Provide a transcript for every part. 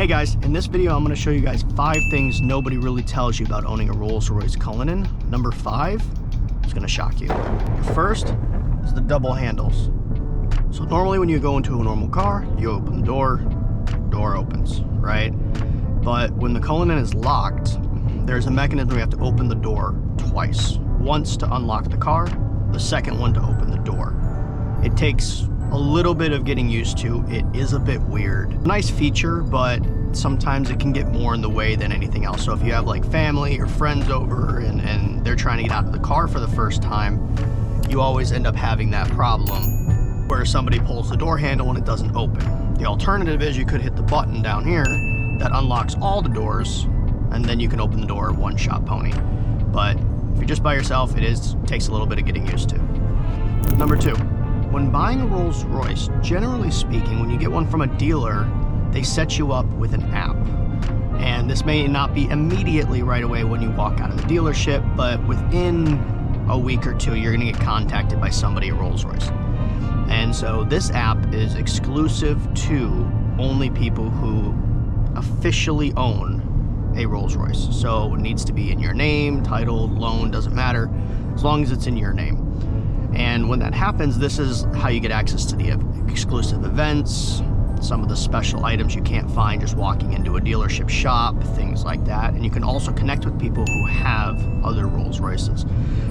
Hey guys, in this video I'm going to show you guys 5 things nobody really tells you about owning a Rolls Royce Cullinan. Number 5 is going to shock you. First is the double handles. So normally when you go into a normal car, you open the door opens, right? But when the Cullinan is locked, there's a mechanism we have to open the door twice. Once to unlock the car, the second one to open the door. It takes a little bit of getting used to. It is a bit weird. Nice feature, but sometimes it can get more in the way than anything else. So if you have like family or friends over and they're trying to get out of the car for the first time, you always end up having that problem where somebody pulls the door handle and it doesn't open. The alternative is you could hit the button down here that unlocks all the doors, and then you can open the door one-shot pony. But if you're just by yourself, it takes a little bit of getting used to. Number 2. When buying a Rolls Royce, generally speaking, when you get one from a dealer, they set you up with an app. And this may not be immediately right away when you walk out of the dealership, but within a week or two, you're gonna get contacted by somebody at Rolls Royce. And so this app is exclusive to only people who officially own a Rolls Royce. So it needs to be in your name, title, loan, doesn't matter, as long as it's in your name. And when that happens, this is how you get access to the exclusive events, some of the special items you can't find just walking into a dealership shop, things like that. And you can also connect with people who have other Rolls Royces.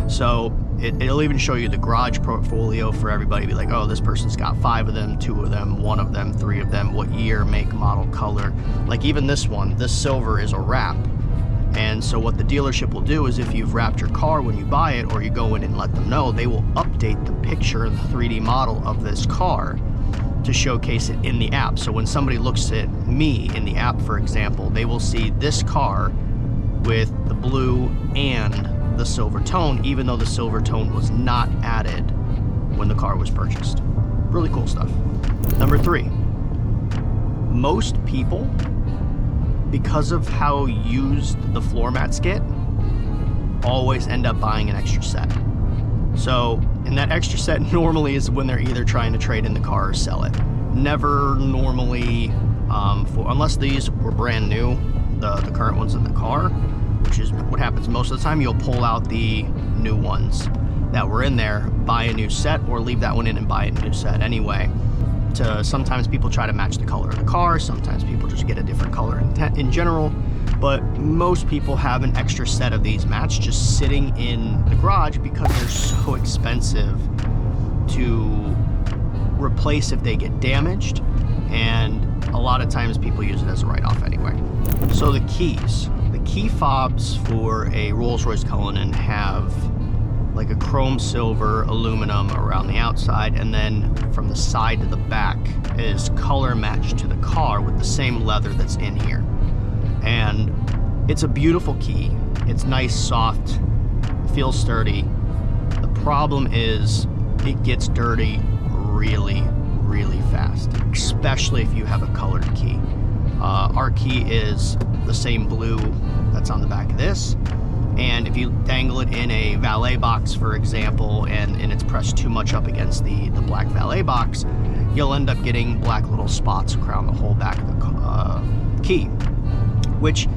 So it'll even show you the garage portfolio for everybody. Be like, oh, this person's got 5 of them, 2 of them, 1 of them, 3 of them, what year, make, model, color. Like even this one, this silver is a wrap. And so what the dealership will do is if you've wrapped your car when you buy it, or you go in and let them know, they will update the picture, the 3D model of this car to showcase it in the app. So when somebody looks at me in the app, for example, they will see this car with the blue and the silver tone, even though the silver tone was not added when the car was purchased. Really cool stuff. Number 3, most people, because of how used the floor mats get, always end up buying an extra set. So, and that extra set normally is when they're either trying to trade in the car or sell it. Never normally, unless these were brand new, the current ones in the car, which is what happens most of the time, you'll pull out the new ones that were in there, buy a new set, or leave that one in and buy a new set anyway. Sometimes people try to match the color of the car, sometimes people just get a different color in general, but most people have an extra set of these mats just sitting in the garage because they're so expensive to replace if they get damaged, and a lot of times people use it as a write-off anyway. So the keys. The key fobs for a Rolls Royce Cullinan have like a chrome silver aluminum around the outside, and then from the side to the back is color matched to the car with the same leather that's in here. And it's a beautiful key. It's nice, soft, feels sturdy. The problem is it gets dirty really, really fast, especially if you have a colored key. Our key is the same blue that's on the back of this. And if you dangle it in a valet box, for example, and it's pressed too much up against the black valet box, you'll end up getting black little spots around the whole back of the key, which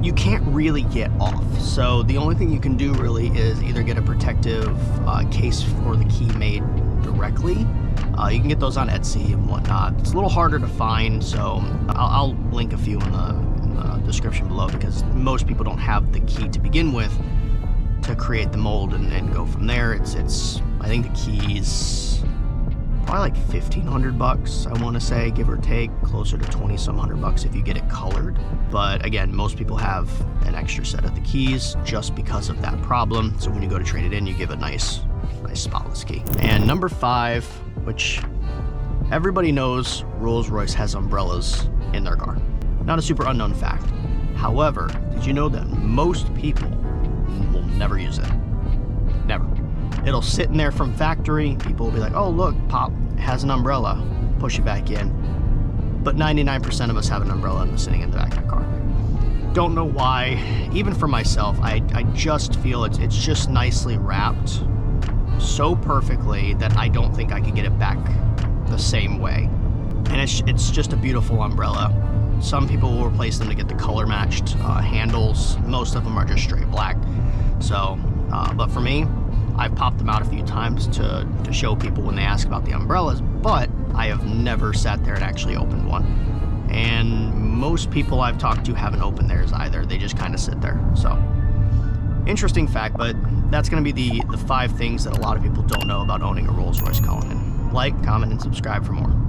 you can't really get off. So the only thing you can do really is either get a protective case for the key made directly. You can get those on Etsy and whatnot. It's a little harder to find, so I'll link a few in the description below, because most people don't have the key to begin with to create the mold and go from there. It's I think the key's probably like $1,500, I want to say, give or take, closer to 20-some hundred bucks if you get it colored. But again, most people have an extra set of the keys just because of that problem. So when you go to trade it in, you give a nice spotless key. And number 5, which everybody knows, Rolls Royce has umbrellas in their car. Not a super unknown fact. However, did you know that most people will never use it? Never. It'll sit in there from factory. People will be like, oh, look, Pop has an umbrella. Push it back in. But 99% of us have an umbrella sitting in the back of the car. Don't know why. Even for myself, I just feel it's just nicely wrapped so perfectly that I don't think I could get it back the same way. And it's just a beautiful umbrella. Some people will replace them to get the color matched handles. Most of them are just straight black. So, but for me, I've popped them out a few times to show people when they ask about the umbrellas, but I have never sat there and actually opened one. And most people I've talked to haven't opened theirs either. They just kind of sit there. So, interesting fact, but that's going to be the 5 things that a lot of people don't know about owning a Rolls Royce Cullinan. Like, comment, and subscribe for more.